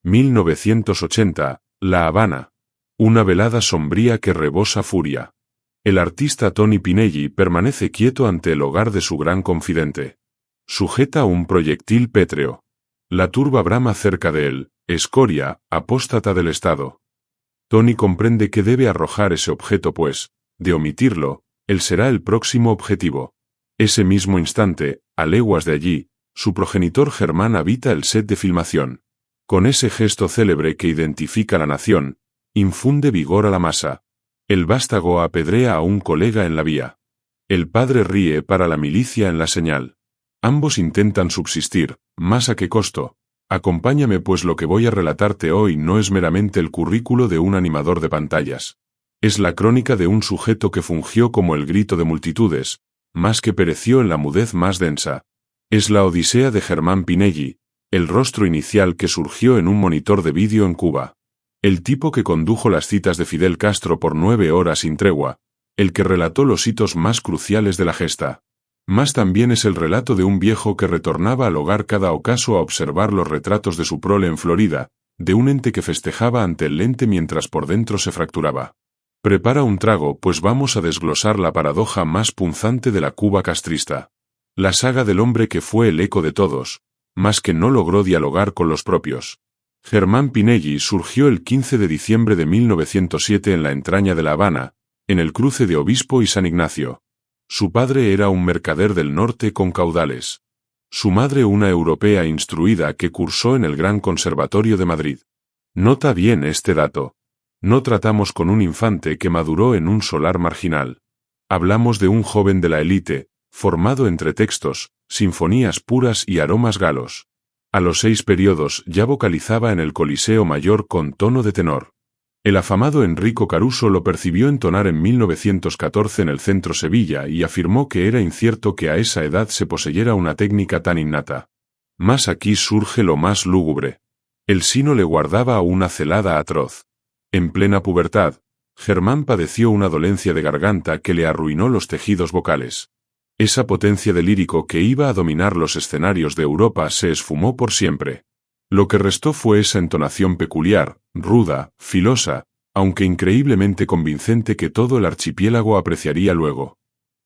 1980, La Habana. Una velada sombría que rebosa furia. El artista Tony Pineggi permanece quieto ante el hogar de su gran confidente. Sujeta un proyectil pétreo. La turba brama cerca de él, escoria, apóstata del Estado. Tony comprende que debe arrojar ese objeto pues, de omitirlo, él será el próximo objetivo. Ese mismo instante, a leguas de allí, su progenitor Germán habita el set de filmación. Con ese gesto célebre que identifica a la nación, infunde vigor a la masa. El vástago apedrea a un colega en la vía. El padre ríe para la milicia en la señal. Ambos intentan subsistir, ¿más a qué costo? Acompáñame pues lo que voy a relatarte hoy no es meramente el currículo de un animador de pantallas. Es la crónica de un sujeto que fungió como el grito de multitudes, más que pereció en la mudez más densa. Es la odisea de Germán Pineggi, el rostro inicial que surgió en un monitor de vídeo en Cuba. El tipo que condujo las citas de Fidel Castro por 9 horas sin tregua, el que relató los hitos más cruciales de la gesta. Más también es el relato de un viejo que retornaba al hogar cada ocaso a observar los retratos de su prole en Florida, de un ente que festejaba ante el lente mientras por dentro se fracturaba. Prepara un trago, pues vamos a desglosar la paradoja más punzante de la Cuba castrista. La saga del hombre que fue el eco de todos, mas que no logró dialogar con los propios. Germán Pineggi surgió el 15 de diciembre de 1907 en la entraña de La Habana, en el cruce de Obispo y San Ignacio. Su padre era un mercader del norte con caudales. Su madre una europea instruida que cursó en el Gran Conservatorio de Madrid. Nota bien este dato. No tratamos con un infante que maduró en un solar marginal. Hablamos de un joven de la élite, formado entre textos, sinfonías puras y aromas galos. A los 6 periodos ya vocalizaba en el Coliseo Mayor con tono de tenor. El afamado Enrico Caruso lo percibió entonar en 1914 en el Centro Sevilla y afirmó que era incierto que a esa edad se poseyera una técnica tan innata. Mas aquí surge lo más lúgubre. El sino le guardaba una celada atroz. En plena pubertad, Germán padeció una dolencia de garganta que le arruinó los tejidos vocales. Esa potencia de lírico que iba a dominar los escenarios de Europa se esfumó por siempre. Lo que restó fue esa entonación peculiar, ruda, filosa, aunque increíblemente convincente que todo el archipiélago apreciaría luego.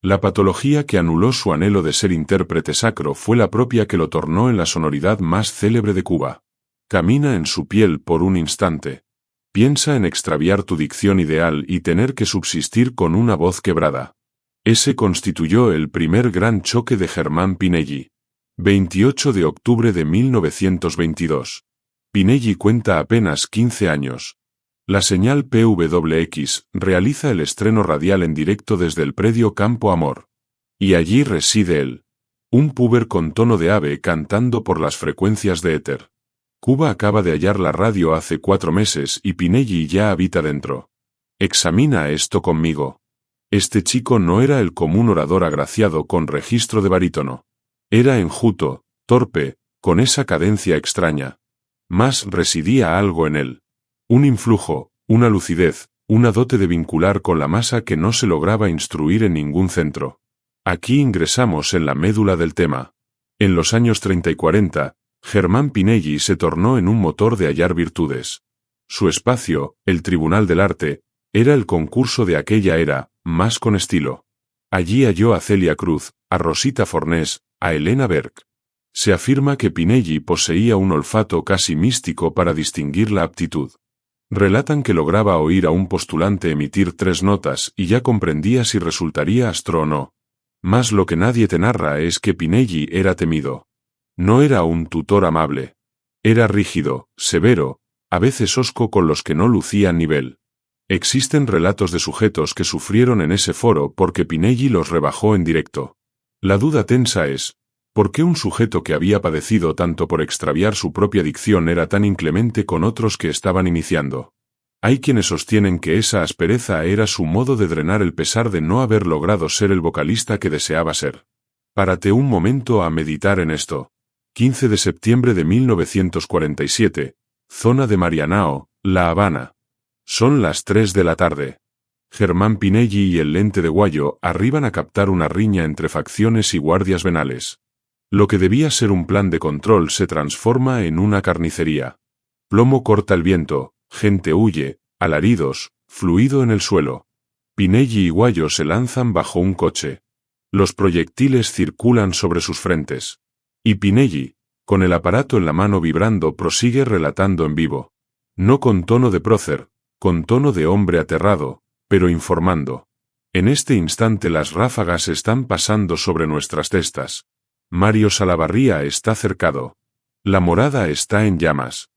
La patología que anuló su anhelo de ser intérprete sacro fue la propia que lo tornó en la sonoridad más célebre de Cuba. Camina en su piel por un instante. Piensa en extraviar tu dicción ideal y tener que subsistir con una voz quebrada. Ese constituyó el primer gran choque de Germán Pineggi. 28 de octubre de 1922. Pineggi cuenta apenas 15 años. La señal PWX realiza el estreno radial en directo desde el predio Campo Amor. Y allí reside él. Un púber con tono de ave cantando por las frecuencias de éter. Cuba acaba de hallar la radio hace 4 meses y Pineggi ya habita dentro. Examina esto conmigo. Este chico no era el común orador agraciado con registro de barítono. Era enjuto, torpe, con esa cadencia extraña. Mas residía algo en él. Un influjo, una lucidez, una dote de vincular con la masa que no se lograba instruir en ningún centro. Aquí ingresamos en la médula del tema. En los años 30 y 40, Germán Pineggi se tornó en un motor de hallar virtudes. Su espacio, el Tribunal del Arte, era el concurso de aquella era, más con estilo. Allí halló a Celia Cruz, a Rosita Fornés, a Elena Berg. Se afirma que Pineggi poseía un olfato casi místico para distinguir la aptitud. Relatan que lograba oír a un postulante emitir 3 notas y ya comprendía si resultaría astro o no. Mas lo que nadie te narra es que Pineggi era temido. No era un tutor amable. Era rígido, severo, a veces hosco con los que no lucían nivel. Existen relatos de sujetos que sufrieron en ese foro porque Pineggi los rebajó en directo. La duda tensa es, ¿por qué un sujeto que había padecido tanto por extraviar su propia dicción era tan inclemente con otros que estaban iniciando? Hay quienes sostienen que esa aspereza era su modo de drenar el pesar de no haber logrado ser el vocalista que deseaba ser. Párate un momento a meditar en esto. 15 de septiembre de 1947, zona de Marianao, La Habana. Son las 3 de la tarde. Germán Pineggi y el lente de Guayo arriban a captar una riña entre facciones y guardias venales. Lo que debía ser un plan de control se transforma en una carnicería. Plomo corta el viento, gente huye, alaridos, fluido en el suelo. Pinelli y Guayo se lanzan bajo un coche. Los proyectiles circulan sobre sus frentes. Y Pinelli, con el aparato en la mano vibrando, prosigue relatando en vivo. No con tono de prócer, con tono de hombre aterrado, pero informando. En este instante las ráfagas están pasando sobre nuestras testas. Mario Salavarría está cercado. La morada está en llamas.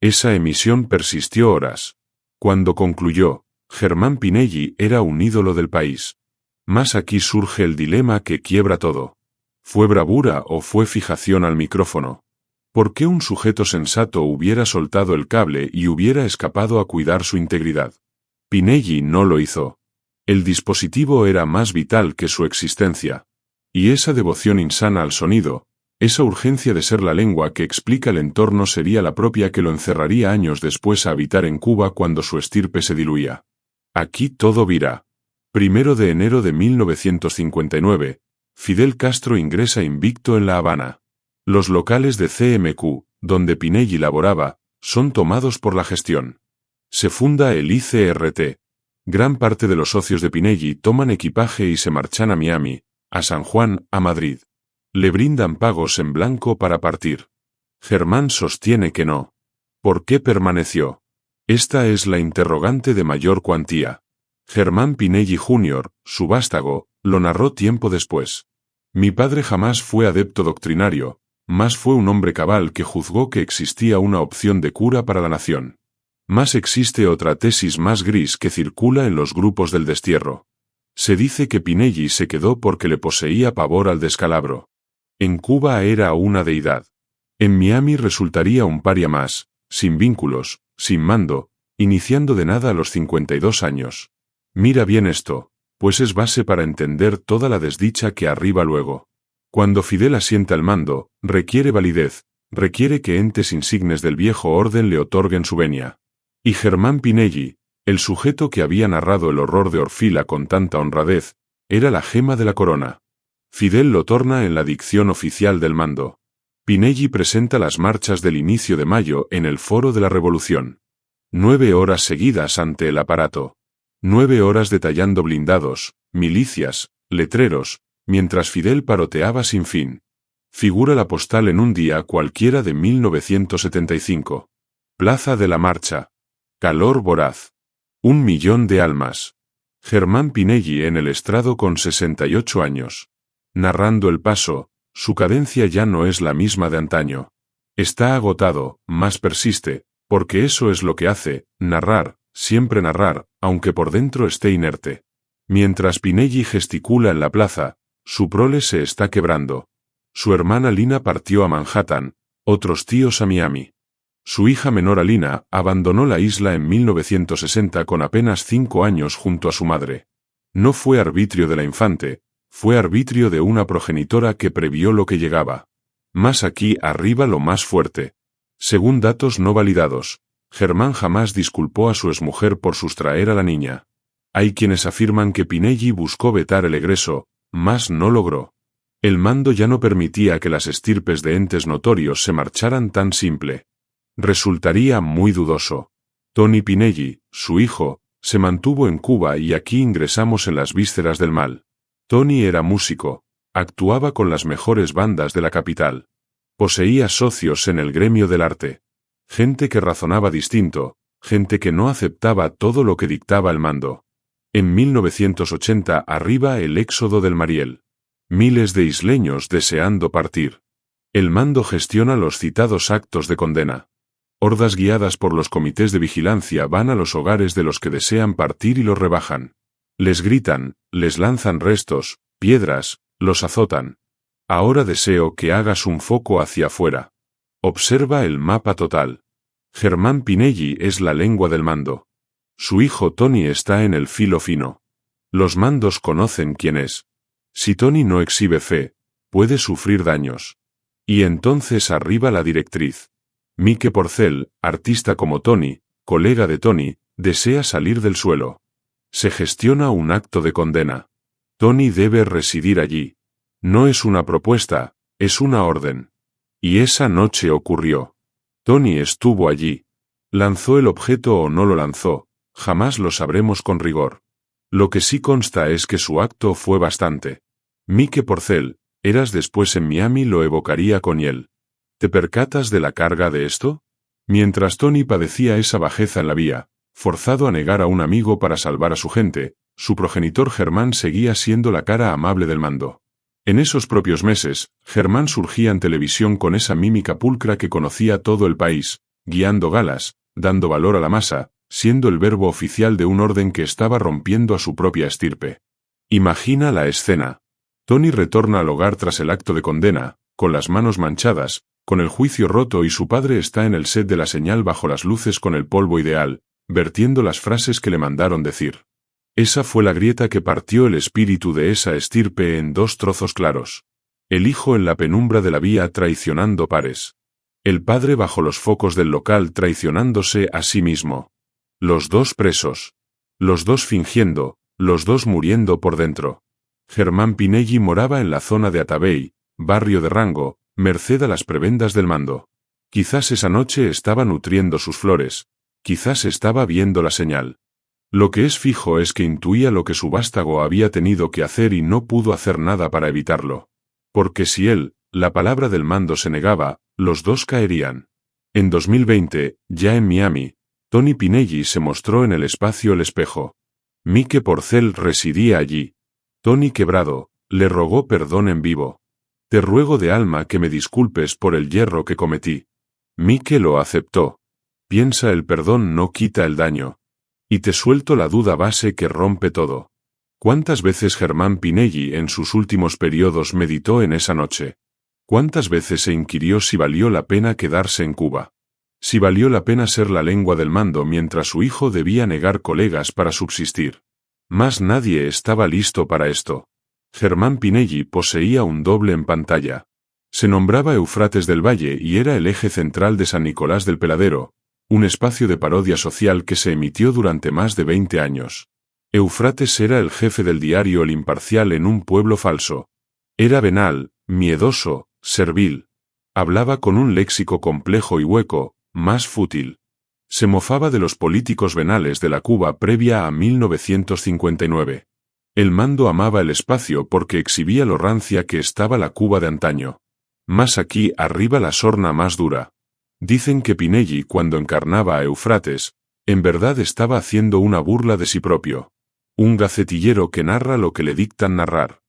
Esa emisión persistió horas. Cuando concluyó, Germán Pinelli era un ídolo del país. Mas aquí surge el dilema que quiebra todo. ¿Fue bravura o fue fijación al micrófono? ¿Por qué un sujeto sensato hubiera soltado el cable y hubiera escapado a cuidar su integridad? Pinelli no lo hizo. El dispositivo era más vital que su existencia. Y esa devoción insana al sonido, esa urgencia de ser la lengua que explica el entorno sería la propia que lo encerraría años después a habitar en Cuba cuando su estirpe se diluía. Aquí todo vira. 1 de enero de 1959, Fidel Castro ingresa invicto en La Habana. Los locales de CMQ, donde Pinelli laboraba, son tomados por la gestión. Se funda el ICRT. Gran parte de los socios de Pinelli toman equipaje y se marchan a Miami, a San Juan, a Madrid. Le brindan pagos en blanco para partir. Germán sostiene que no. ¿Por qué permaneció? Esta es la interrogante de mayor cuantía. Germán Pinelli Jr., su vástago, lo narró tiempo después. Mi padre jamás fue adepto doctrinario, mas fue un hombre cabal que juzgó que existía una opción de cura para la nación. Mas existe otra tesis más gris que circula en los grupos del destierro. Se dice que Pinelli se quedó porque le poseía pavor al descalabro. En Cuba era una deidad. En Miami resultaría un paria más, sin vínculos, sin mando, iniciando de nada a los 52 años. Mira bien esto, pues es base para entender toda la desdicha que arriba luego. Cuando Fidel asienta el mando, requiere validez, requiere que entes insignes del viejo orden le otorguen su venia. Y Germán Pinelli, el sujeto que había narrado el horror de Orfila con tanta honradez, era la gema de la corona. Fidel lo torna en la dicción oficial del mando. Pinelli presenta las marchas del inicio de mayo en el Foro de la Revolución. 9 horas seguidas ante el aparato. 9 horas detallando blindados, milicias, letreros, mientras Fidel paroteaba sin fin. Figura la postal en un día cualquiera de 1975. Plaza de la Marcha. Calor voraz. 1 millón de almas. Germán Pinelli en el estrado con 68 años. Narrando el paso, su cadencia ya no es la misma de antaño. Está agotado, mas persiste, porque eso es lo que hace, narrar, siempre narrar, aunque por dentro esté inerte. Mientras Pinelli gesticula en la plaza, su prole se está quebrando. Su hermana Lina partió a Manhattan, otros tíos a Miami. Su hija menor Alina abandonó la isla en 1960 con apenas 5 años junto a su madre. No fue arbitrio de la infante, fue arbitrio de una progenitora que previó lo que llegaba. Más aquí arriba lo más fuerte. Según datos no validados, Germán jamás disculpó a su exmujer por sustraer a la niña. Hay quienes afirman que Pinelli buscó vetar el egreso, mas no logró. El mando ya no permitía que las estirpes de entes notorios se marcharan tan simple. Resultaría muy dudoso. Tony Pinelli, su hijo, se mantuvo en Cuba y aquí ingresamos en las vísceras del mal. Tony era músico, actuaba con las mejores bandas de la capital. Poseía socios en el gremio del arte. Gente que razonaba distinto, gente que no aceptaba todo lo que dictaba el mando. En 1980 arriba el éxodo del Mariel. Miles de isleños deseando partir. El mando gestiona los citados actos de condena. Hordas guiadas por los comités de vigilancia van a los hogares de los que desean partir y los rebajan. Les gritan, les lanzan restos, piedras, los azotan. Ahora deseo que hagas un foco hacia afuera. Observa el mapa total. Germán Pinelli es la lengua del mando. Su hijo Tony está en el filo fino. Los mandos conocen quién es. Si Tony no exhibe fe, puede sufrir daños. Y entonces arriba la directriz. Mike Porcel, artista como Tony, colega de Tony, desea salir del suelo. Se gestiona un acto de condena. Tony debe residir allí. No es una propuesta, es una orden. Y esa noche ocurrió. Tony estuvo allí. ¿Lanzó el objeto o no lo lanzó? Jamás lo sabremos con rigor. Lo que sí consta es que su acto fue bastante. Mike Porcel, eras después en Miami lo evocaría con hiel. ¿Te percatas de la carga de esto? Mientras Tony padecía esa bajeza en la vía, forzado a negar a un amigo para salvar a su gente, su progenitor Germán seguía siendo la cara amable del mando. En esos propios meses, Germán surgía en televisión con esa mímica pulcra que conocía todo el país, guiando galas, dando valor a la masa, siendo el verbo oficial de un orden que estaba rompiendo a su propia estirpe. Imagina la escena. Tony retorna al hogar tras el acto de condena, con las manos manchadas, con el juicio roto y su padre está en el set de La Señal bajo las luces con el polvo ideal, vertiendo las frases que le mandaron decir. Esa fue la grieta que partió el espíritu de esa estirpe en dos trozos claros. El hijo en la penumbra de la vía traicionando pares. El padre bajo los focos del local traicionándose a sí mismo. Los dos presos. Los dos fingiendo, los dos muriendo por dentro. Germán Pineggi moraba en la zona de Atabey, barrio de Rango, merced a las prebendas del mando. Quizás esa noche estaba nutriendo sus flores, quizás estaba viendo la señal. Lo que es fijo es que intuía lo que su vástago había tenido que hacer y no pudo hacer nada para evitarlo. Porque si él, la palabra del mando se negaba, los dos caerían. En 2020, ya en Miami, Tony Pineggi se mostró en el espacio El Espejo. Mike Porcel residía allí. Tony quebrado, le rogó perdón en vivo. Te ruego de alma que me disculpes por el yerro que cometí. Mike lo aceptó. Piensa el perdón no quita el daño. Y te suelto la duda base que rompe todo. ¿Cuántas veces Germán Pineggi en sus últimos periodos meditó en esa noche? ¿Cuántas veces se inquirió si valió la pena quedarse en Cuba? Si valió la pena ser la lengua del mando mientras su hijo debía negar colegas para subsistir. Más nadie estaba listo para esto. Germán Pineggi poseía un doble en pantalla. Se nombraba Eufrates del Valle y era el eje central de San Nicolás del Peladero, un espacio de parodia social que se emitió durante más de 20 años. Eufrates era el jefe del diario El Imparcial en un pueblo falso. Era venal, miedoso, servil. Hablaba con un léxico complejo y hueco, más fútil. Se mofaba de los políticos venales de la Cuba previa a 1959. El mando amaba el espacio porque exhibía lo rancia que estaba la Cuba de antaño. Más aquí arriba la sorna más dura. Dicen que Pineggi cuando encarnaba a Eufrates, en verdad estaba haciendo una burla de sí propio. Un gacetillero que narra lo que le dictan narrar.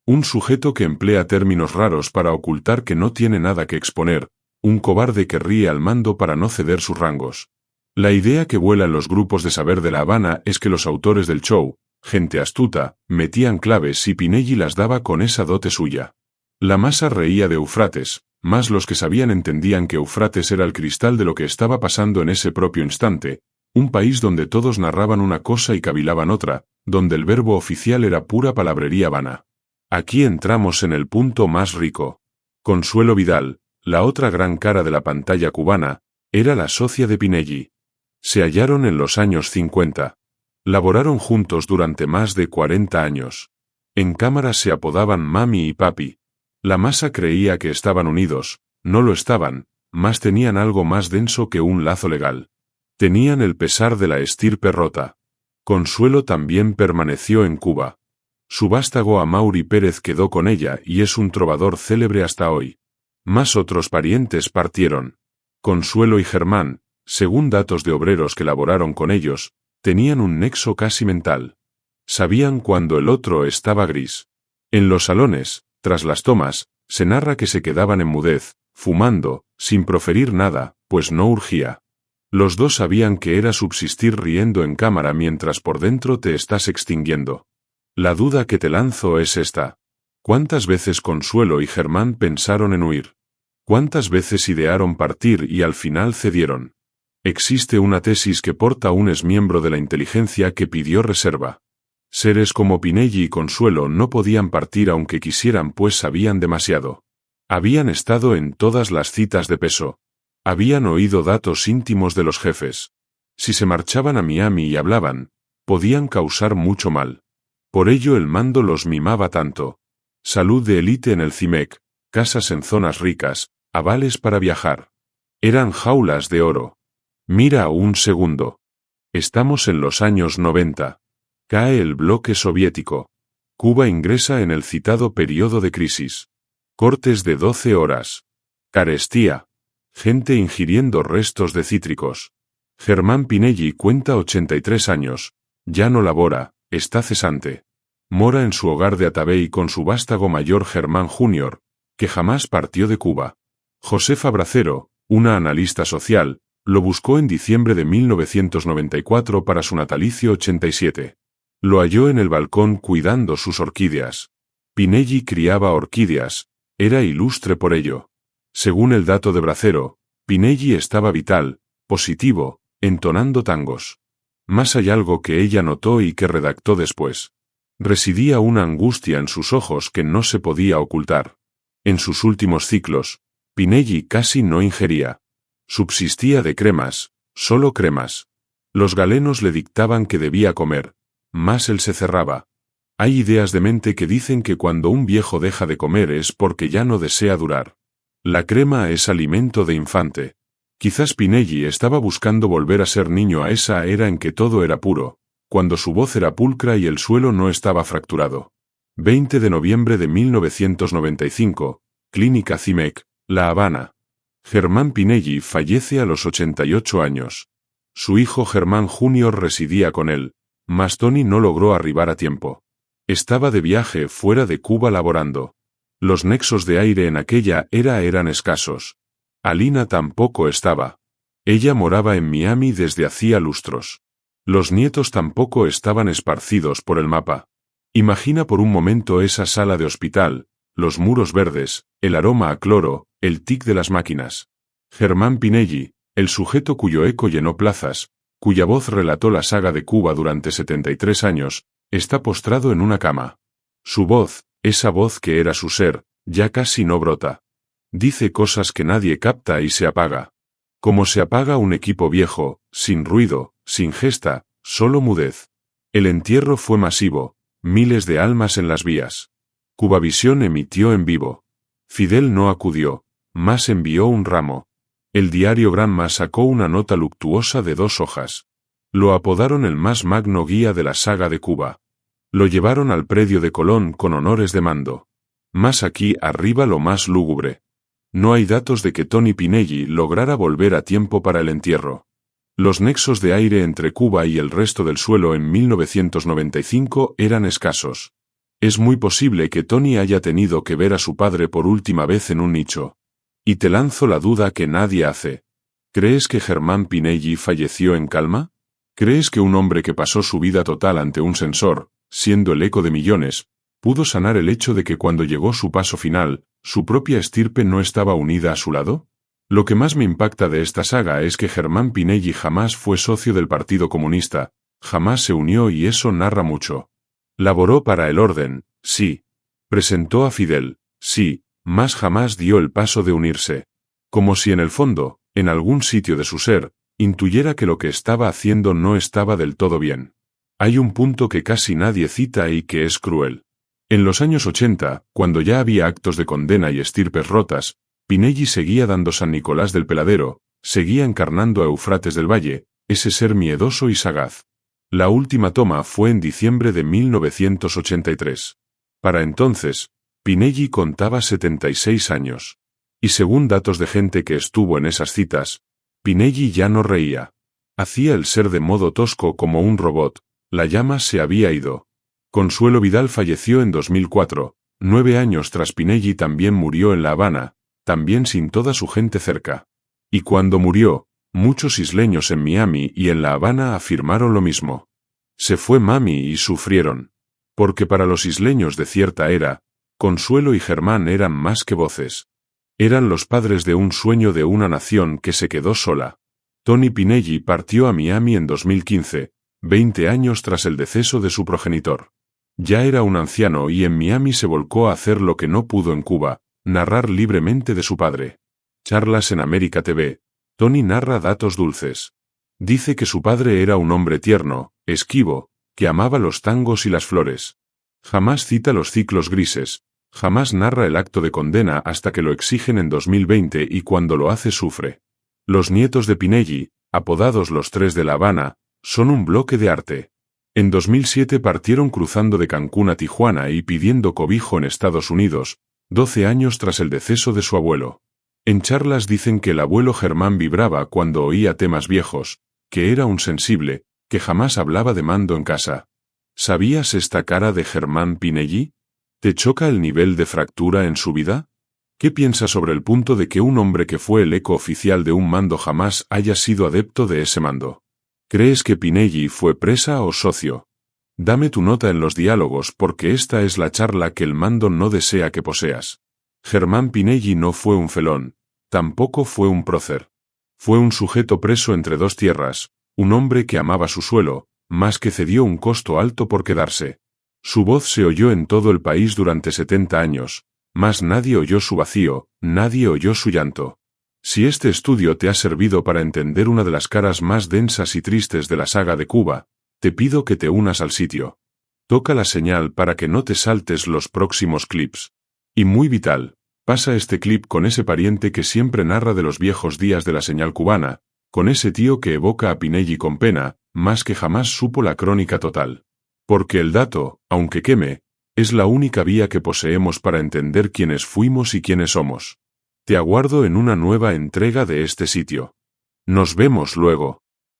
Un sujeto que emplea términos raros para ocultar que no tiene nada que exponer, un cobarde que ríe al mando para no ceder sus rangos. La idea que vuela en los grupos de saber de La Habana es que los autores del show, gente astuta, metían claves y Pineggi las daba con esa dote suya. La masa reía de Eufrates, más los que sabían entendían que Eufrates era el cristal de lo que estaba pasando en ese propio instante, un país donde todos narraban una cosa y cavilaban otra, donde el verbo oficial era pura palabrería vana. Aquí entramos en el punto más rico. Consuelo Vidal, la otra gran cara de la pantalla cubana, era la socia de Pineggi. Se hallaron en los años 50. Laboraron juntos durante más de 40 años. En cámara se apodaban Mami y Papi. La masa creía que estaban unidos, no lo estaban, mas tenían algo más denso que un lazo legal. Tenían el pesar de la estirpe rota. Consuelo también permaneció en Cuba. Su vástago Amaury Pérez quedó con ella y es un trovador célebre hasta hoy. Más otros parientes partieron. Consuelo y Germán, según datos de obreros que laboraron con ellos, tenían un nexo casi mental. Sabían cuando el otro estaba gris. En los salones, tras las tomas, se narra que se quedaban en mudez, fumando, sin proferir nada, pues no urgía. Los dos sabían que era subsistir riendo en cámara mientras por dentro te estás extinguiendo. La duda que te lanzo es esta. ¿Cuántas veces Consuelo y Germán pensaron en huir? ¿Cuántas veces idearon partir y al final cedieron? Existe una tesis que porta un exmiembro de la inteligencia que pidió reserva. Seres como Pineggi y Consuelo no podían partir aunque quisieran pues sabían demasiado. Habían estado en todas las citas de peso. Habían oído datos íntimos de los jefes. Si se marchaban a Miami y hablaban, podían causar mucho mal. Por ello el mando los mimaba tanto. Salud de élite en el CIMEC, casas en zonas ricas, avales para viajar. Eran jaulas de oro. Mira un segundo. Estamos en los años 90. Cae el bloque soviético. Cuba ingresa en el citado periodo de crisis. Cortes de 12 horas. Carestía. Gente ingiriendo restos de cítricos. Germán Pinelli cuenta 83 años. Ya no labora, está cesante. Mora en su hogar de Atabey con su vástago mayor Germán Jr., que jamás partió de Cuba. Josefa Bracero, una analista social, lo buscó en diciembre de 1994 para su natalicio 87. Lo halló en el balcón cuidando sus orquídeas. Pinelli criaba orquídeas, era ilustre por ello. Según el dato de Bracero, Pinelli estaba vital, positivo, entonando tangos. Más hay algo que ella notó y que redactó después. Residía una angustia en sus ojos que no se podía ocultar. En sus últimos ciclos, Pinelli casi no ingería. Subsistía de cremas, solo cremas. Los galenos le dictaban que debía comer, más él se cerraba. Hay ideas de mente que dicen que cuando un viejo deja de comer es porque ya no desea durar. La crema es alimento de infante. Quizás Pinelli estaba buscando volver a ser niño a esa era en que todo era puro, cuando su voz era pulcra y el suelo no estaba fracturado. 20 de noviembre de 1995, Clínica CIMEC, La Habana. Germán Pinelli fallece a los 88 años. Su hijo Germán Jr. residía con él, mas Tony no logró arribar a tiempo. Estaba de viaje fuera de Cuba laborando. Los nexos de aire en aquella era eran escasos. Alina tampoco estaba. Ella moraba en Miami desde hacía lustros. Los nietos tampoco estaban esparcidos por el mapa. Imagina por un momento esa sala de hospital, los muros verdes, el aroma a cloro, el tic de las máquinas. Germán Pinelli, el sujeto cuyo eco llenó plazas, cuya voz relató la saga de Cuba durante 73 años, está postrado en una cama. Su voz, esa voz que era su ser, ya casi no brota. Dice cosas que nadie capta y se apaga. Como se apaga un equipo viejo, sin ruido, sin gesta, solo mudez. El entierro fue masivo, miles de almas en las vías. Cubavisión emitió en vivo. Fidel no acudió, mas envió un ramo. El diario Granma sacó una nota luctuosa de 2 hojas. Lo apodaron el más magno guía de la saga de Cuba. Lo llevaron al predio de Colón con honores de mando. Más aquí arriba lo más lúgubre. No hay datos de que Tony Pinelli lograra volver a tiempo para el entierro. Los nexos de aire entre Cuba y el resto del suelo en 1995 eran escasos. Es muy posible que Tony haya tenido que ver a su padre por última vez en un nicho. Y te lanzo la duda que nadie hace. ¿Crees que Germán Pinelli falleció en calma? ¿Crees que un hombre que pasó su vida total ante un sensor, siendo el eco de millones, pudo sanar el hecho de que cuando llegó su paso final, su propia estirpe no estaba unida a su lado? Lo que más me impacta de esta saga es que Germán Pinelli jamás fue socio del Partido Comunista, jamás se unió y eso narra mucho. Laboró para el orden, sí. Presentó a Fidel, sí, mas jamás dio el paso de unirse. Como si en el fondo, en algún sitio de su ser, intuyera que lo que estaba haciendo no estaba del todo bien. Hay un punto que casi nadie cita y que es cruel. En los años 80, cuando ya había actos de condena y estirpes rotas, Pinelli seguía dando San Nicolás del Peladero, seguía encarnando a Eufrates del Valle, ese ser miedoso y sagaz. La última toma fue en diciembre de 1983. Para entonces, Pinelli contaba 76 años. Y según datos de gente que estuvo en esas citas, Pinelli ya no reía. Hacía el ser de modo tosco como un robot, la llama se había ido. Consuelo Vidal falleció en 2004, 9 años tras Pinelli también murió en La Habana, también sin toda su gente cerca. Y cuando murió, muchos isleños en Miami y en La Habana afirmaron lo mismo. Se fue mami y sufrieron. Porque para los isleños de cierta era, Consuelo y Germán eran más que voces. Eran los padres de un sueño de una nación que se quedó sola. Tony Pinelli partió a Miami en 2015, 20 años tras el deceso de su progenitor. Ya era un anciano y en Miami se volcó a hacer lo que no pudo en Cuba, narrar libremente de su padre. Charlas en América TV. Tony narra datos dulces. Dice que su padre era un hombre tierno, esquivo, que amaba los tangos y las flores. Jamás cita los ciclos grises, jamás narra el acto de condena hasta que lo exigen en 2020 y cuando lo hace sufre. Los nietos de Pinelli, Apodados los Tres de La Habana, son un bloque de arte. En 2007 partieron cruzando de Cancún a Tijuana y pidiendo cobijo en Estados Unidos, 12 años tras el deceso de su abuelo. En charlas dicen que el abuelo Germán vibraba cuando oía temas viejos, que era un sensible, que jamás hablaba de mando en casa. ¿Sabías esta cara de Germán Pinelli? ¿Te choca el nivel de fractura en su vida? ¿Qué piensas sobre el punto de que un hombre que fue el eco oficial de un mando jamás haya sido adepto de ese mando? ¿Crees que Pinelli fue presa o socio? Dame tu nota en los diálogos porque esta es la charla que el mando no desea que poseas. Germán Pinelli no fue un felón, tampoco fue un prócer. Fue un sujeto preso entre dos tierras, un hombre que amaba su suelo, más que cedió un costo alto por quedarse. Su voz se oyó en todo el país durante 70 años, mas nadie oyó su vacío, nadie oyó su llanto. Si este estudio te ha servido para entender una de las caras más densas y tristes de la saga de Cuba, te pido que te unas al sitio. Toca la señal para que no te saltes los próximos clips. Y muy vital, pasa este clip con ese pariente que siempre narra de los viejos días de la señal cubana, con ese tío que evoca a Pinelli con pena, más que jamás supo la crónica total. Porque el dato, aunque queme, es la única vía que poseemos para entender quiénes fuimos y quiénes somos. Te aguardo en una nueva entrega de este sitio. Nos vemos luego.